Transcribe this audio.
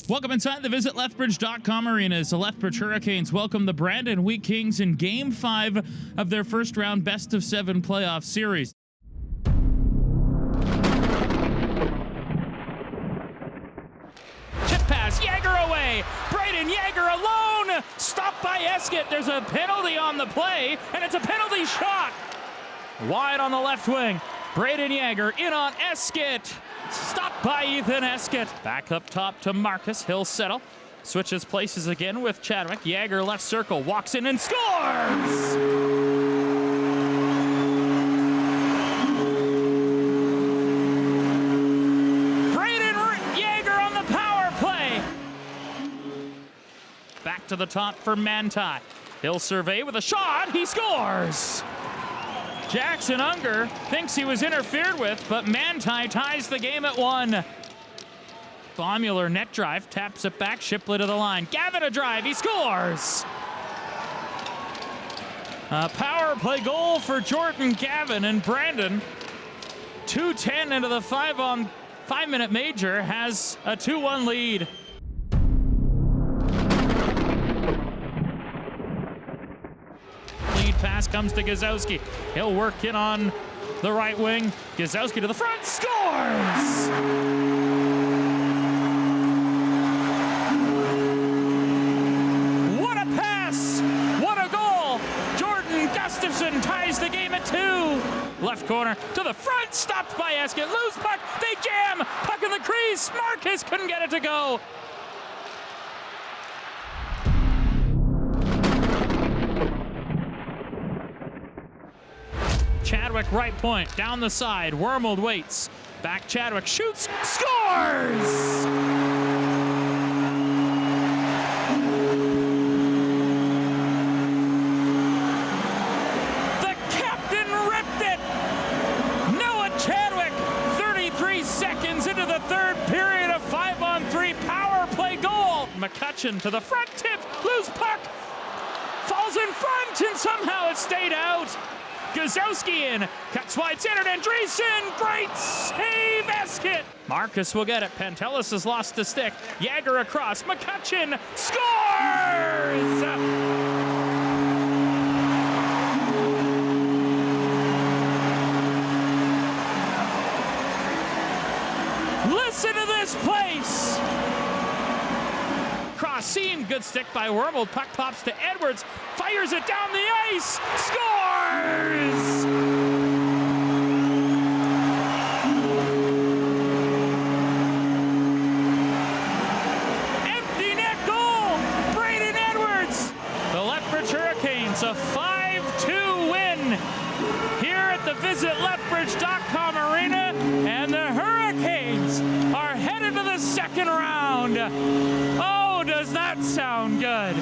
Welcome inside the Visit Lethbridge.com arena as the Lethbridge Hurricanes welcome the Brandon Wheat Kings in Game 5 of their first round best-of-7 playoff series. Chip pass, Yager away, Brayden Yager alone, stopped by Eskett. There's a penalty on the play, and it's a penalty shot. Wide on the left wing, Brayden Yager in on Eskett. Stopped by Ethan Eskett. Back up top to Marcus. He'll settle. Switches places again with Chadwick. Yager left circle. Walks in and scores! Brayden Yager on the power play. Back to the top for Manti. He'll survey with a shot. He scores! Jackson Unger thinks he was interfered with, but Manti ties the game at 1. Baumuller net drive, taps it back, Shipley to the line. Gavin a drive, he scores! A power play goal for Jordan Gavin, and Brandon, 2:10 into the 5-minute major, has a 2-1 lead. Pass comes to Gustafson. He'll work in on the right wing. Gustafson to the front, scores! What a pass! What a goal! Jordan Gustafson ties the game at 2. Left corner to the front, stopped by Eskett. Loose puck, they jam! Puck in the crease, Marcus couldn't get it to go. Chadwick right point, down the side, Wormold waits. Back Chadwick, shoots, scores! The captain ripped it! Noah Chadwick, 33 seconds into the third period of 5-on-3 power play goal. McCutcheon to the front, tip, loose puck, falls in front, and somehow it stayed out. Gustafson cuts wide center, Andreessen, great save, Eskett. Marcus will get it, Pantelis has lost the stick, Yager across, McCutcheon scores! Listen to this place! Cross seam, good stick by Wormold, puck pops to Edwards, fires it down the ice, scores! Empty net goal, Brayden Edwards! The Lethbridge Hurricanes, a 5-2 win here at the Visit Lethbridge.com arena, and the Hurricanes are headed to the second round. Oh, does that sound good?